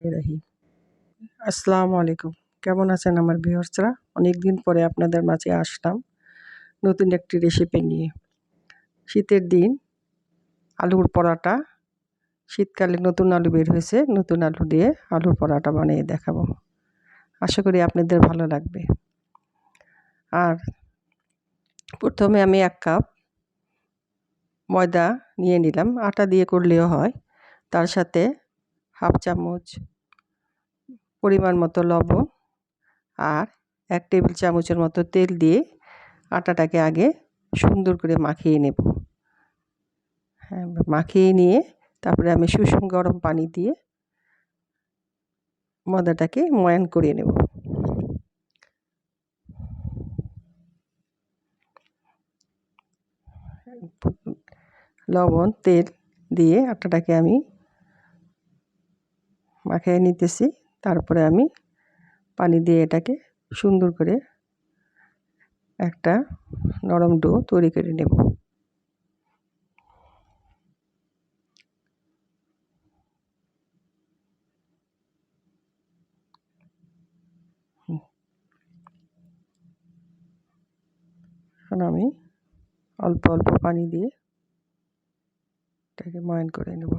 রাহি আসসালামু আলাইকুম। কেমন আছেন আমার ভিউয়ার্সরা? অনেকদিন পরে আপনাদের মাঝে আসলাম নতুন একটি রেসিপি নিয়ে। শীতের দিন আলুর পরাটা, শীতকালে নতুন আলু বের হয়েছে, নতুন আলু দিয়ে আলুর পরাটা বানিয়ে দেখাবো। আশা করি আপনাদের ভালো লাগবে। আর প্রথমে আমি 1 কাপ ময়দা নিয়ে নিলাম, আটা দিয়ে করলেও হয়। তার সাথে 1/2 চামচ পরিমাণ মতো লবণ আর 1 টেবিল চামচের মতো তেল দিয়ে আটাটাকে আগে সুন্দর করে মাখিয়ে নেব। হ্যাঁ, মাখিয়ে নিয়ে তারপরে আমি সুষুম গরম পানি দিয়ে ময়দাটাকে ময়ান করে নেব। লবণ তেল দিয়ে আটাটাকে আমি মাখিয়ে নিতেছি। তারপরে আমি পানি দিয়ে এটাকে সুন্দর করে একটা নরম ডো তৈরি করে নেব। এখন আমি অল্প অল্প পানি দিয়ে এটাকে ময়ান করে নেব।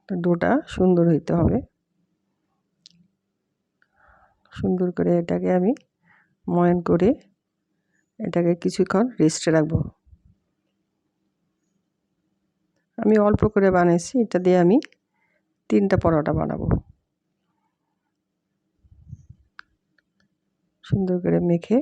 ডোটা সুন্দর হইতে হবে। সুন্দর করে এটাকে আমি ময়ান করে এটাকে কিছুক্ষণ রেস্টে রাখবো। আমি অল্প করে বানাইছি, এটা দিয়ে আমি 3টা পরোটা বানাবো। সুন্দর করে মেখে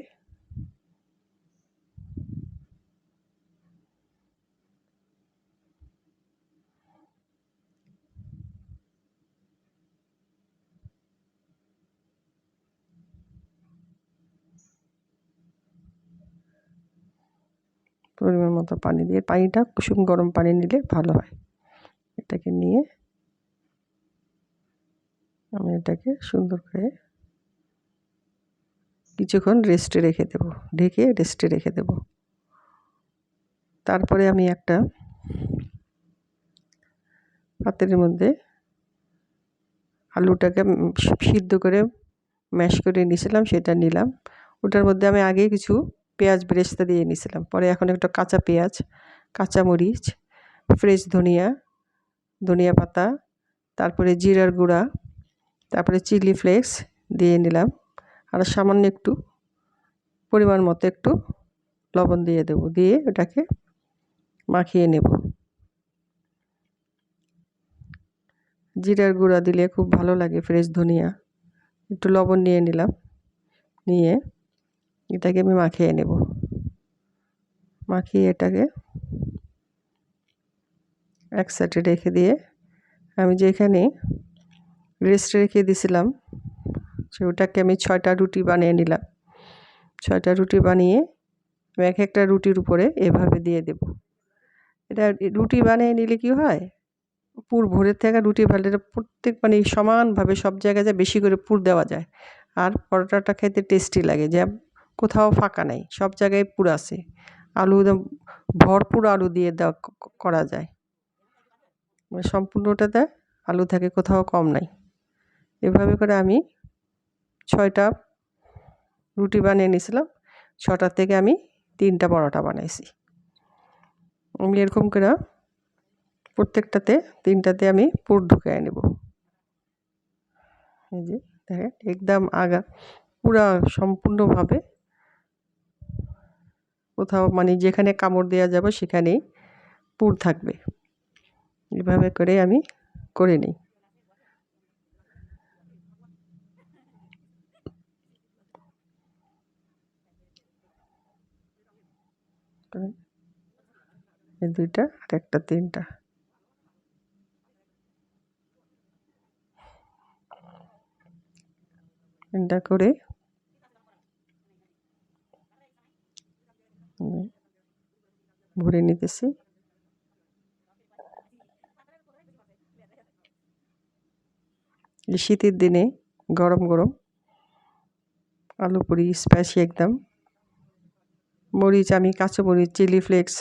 পরিমাণ মতো পানি দিয়ে, পানিটা কুসুম গরম পানি নিলে ভালো হয়। এটাকে নিয়ে আমি এটাকে সুন্দর করে কিছুক্ষণ রেস্টে রেখে দেব, ঢেকে রেস্টে রেখে দেব। তারপরে আমি একটা পাত্রের মধ্যে আলুটাকে সিদ্ধ করে ম্যাশ করে নিয়েছিলাম, সেটা নিলাম। ওটার মধ্যে আমি আগে কিছু পেঁয়াজ বেরেস্তা দিয়ে নিয়েছিলাম। পরে এখন একটা কাঁচা পেঁয়াজ, কাঁচামরিচ, ফ্রেশ ধনিয়া, ধনিয়া পাতা, তারপরে জিরার গুঁড়া, তারপরে চিলি ফ্লেক্স দিয়ে নিলাম। আর সামান্য একটু পরিমাণ মতো একটু লবণ দিয়ে দেবো, দিয়ে ওটাকে মাখিয়ে নেব। জিরার গুঁড়া দিলে খুব ভালো লাগে, ফ্রেশ ধনিয়া, একটু লবণ নিয়ে নিলাম, নিয়ে এটাকে আমি মাখিয়ে নেব। মাখিয়ে এটাকে এক সাইডে রেখে দিয়ে আমি যেখানে রেস্টে রেখে দিয়েছিলাম ওটাকে আমি 6টা রুটি বানিয়ে নিলাম। 6টা রুটি বানিয়ে আমি এক একটা রুটির উপরে এভাবে দিয়ে দেব। এটা রুটি বানিয়ে নিলে কি হয়, পুর ভরে থাকা রুটি ভাজলে প্রত্যেক মানে সমানভাবে সব জায়গায় যায়, বেশি করে পুর দেওয়া যায়। আর পরোটাটা খেতে টেস্টি লাগে, যে কোথাও ফাঁকা নেই, সব জায়গায় পুর আছে। আলু একদম ভরপুর আলু দিয়ে দেওয়া করা যায়, মানে সম্পূর্ণটাতে আলু থাকে, কোথাও কম নাই। এভাবে করে আমি 6টা রুটি বানিয়ে নিয়েছিলাম। 6টা থেকে আমি 3টা পরোটা বানাইছি। আমি এরকম করে প্রত্যেকটাতে 3টাতে আমি পুর ঢুকিয়ে নেব। এই যে দেখেন একদম পুরা সম্পূর্ণভাবে কোথাও মানে যেখানে কামড় দেওয়া যাবে সেখানেই পুর থাকবে। এভাবে করে আমি করে নিই। এই 2টা আর একটা 3টা। এটা করে ভরে নিতেছি। এই শীতের দিনে গরম গরম আলু পুরি স্পাইসি একদম। মরিচ আমি কাঁচা মরিচ, চিলি ফ্লেক্স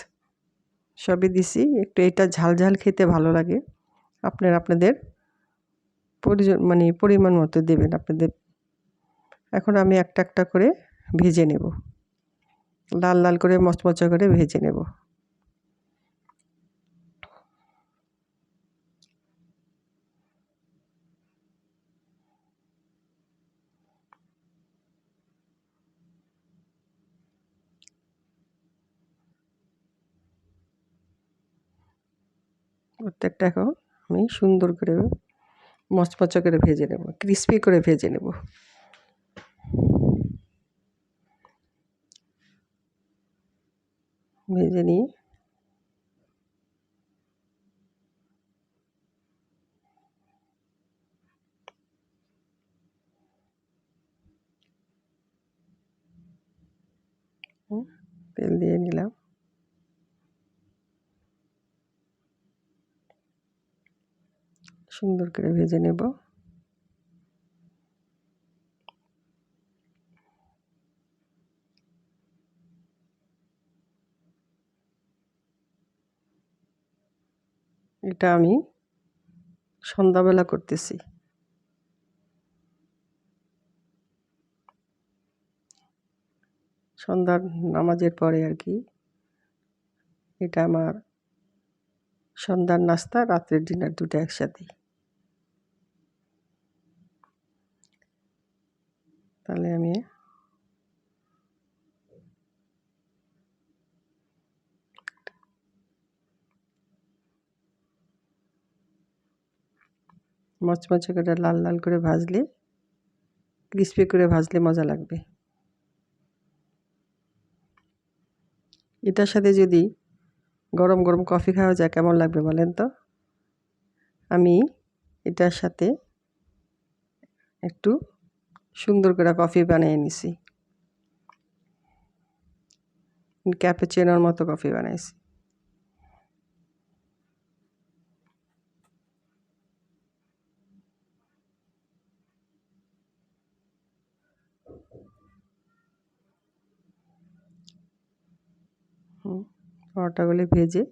সবই দিছি। একটু এটা ঝাল ঝাল খেতে ভালো লাগে। আপনারা আপনাদের পরিমাণ মতো দেবেন আপনাদের। এখন আমি একটা একটা করে ভেজে নেব, লাল লাল করে মচমচে করে ভেজে নেব। প্রত্যেকটা এখন আমি সুন্দর করে মচমচে করে ভেজে নেব, ক্রিস্পি করে ভেজে নেব। ভেজে নিয়ে তেল দিয়ে নিলাম। সুন্দর করে ভেজে নেব। এটা আমি সন্ধ্যাবেলা করতেছি। সন্ধ্যার নামাজের পরে আর কি। এটা আমার সন্ধ্যার নাস্তা, রাত্রের ডিনার দুটো একসাথে। তাহলে আমি মচমচে করে লাল লাল করে ভাজলে, ক্রিস্পি করে ভাজলে মজা লাগবে। এটার সাথে যদি গরম গরম কফি খাওয়া যায় কেমন লাগবে বলেন তো? আমি এটার সাথে একটু সুন্দর করে কফি বানিয়ে নিছি, ক্যাপুচিনোর মতো কফি বানাইছি। পরোটাগুলি ভেজে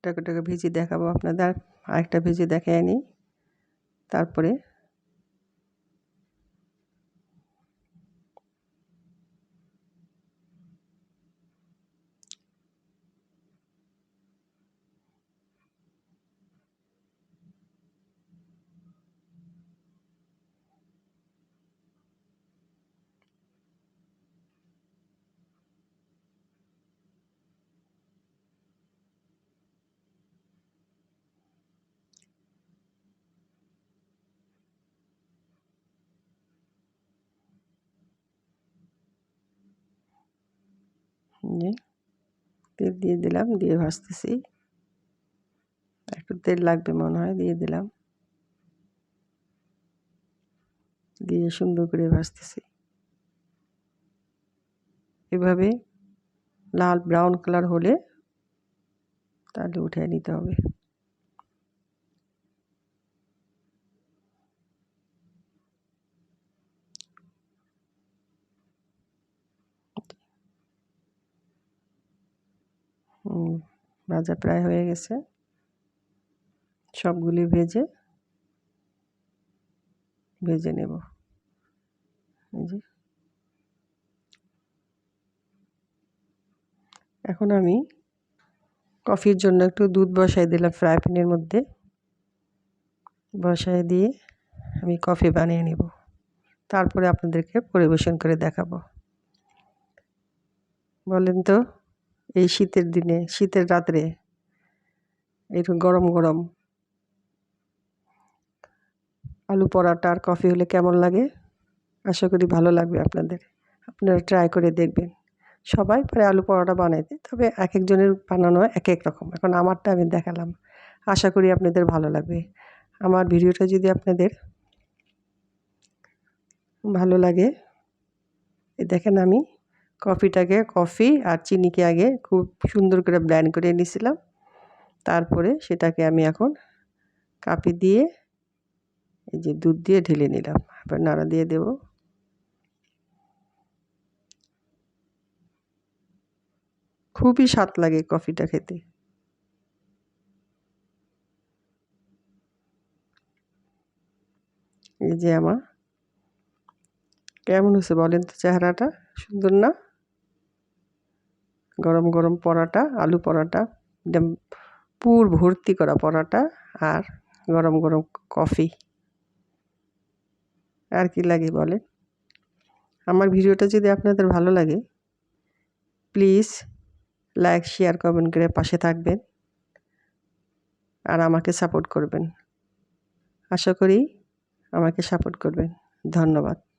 টাকে ভেজে দেখাবো আপনাদের। আরেকটা ভেজে দেখায় নিই, তারপরে তেল দিয়ে দিলাম, দিয়ে ভাজতেছি। একটু তেল লাগবে মনে হয়, দিয়ে দিলাম। দিয়ে সুন্দর করে ভাজতেছি। এভাবে লাল ব্রাউন কালার হলে তাহলে উঠিয়ে নিতে হবে। ভাজা প্রায় হয়ে গেছে। সবগুলি ভেজে নেব। এই যে এখন আমি কফির জন্য একটু দুধ বসাই দিলাম ফ্রাই প্যানের মধ্যে। বসাই দিয়ে আমি কফি বানিয়ে নেব, তারপরে আপনাদেরকে পরিবেশন করে দেখাবো। বলেন তো, এই শীতের দিনে, শীতের রাত্রে একটু গরম গরম আলু পরাটা আর কফি হলে কেমন লাগে? আশা করি ভালো লাগবে আপনাদের। আপনারা ট্রাই করে দেখবেন। সবাই পারে আলু পরোটা বানাইতে, তবে এক একজনের বানানো এক এক রকম। এখন আমারটা আমি দেখালাম, আশা করি আপনাদের ভালো লাগবে। আমার ভিডিওটা যদি আপনাদের ভালো লাগে, দেখেন আমি কফি আর চিনিকে আগে খুব সুন্দর করে ব্লেন্ড করে নিয়েছিলাম। তারপরে সেটাকে আমি এখন কাপে দিয়ে এই যে দুধ দিয়ে ঢেলে নিলাম। এবার নাড়া দিয়ে দেব। খুবই স্বাদ লাগে কফিটা খেতে। এই যে আমার কেমন হয়েছে বলেন তো চেহারাটা? সুন্দর না? গরম গরম পরোটা, আলু পরোটা, একদম পুর ভর্তি করা পরোটা আর গরম গরম কফি। আর কি লাগে বলেন? আমার ভিডিওটা যদি আপনাদের ভালো লাগে প্লিজ লাইক, শেয়ার, কমেন্ট করে পাশে থাকবেন আর আমাকে সাপোর্ট করবেন। আশা করি আমাকে সাপোর্ট করবেন। ধন্যবাদ।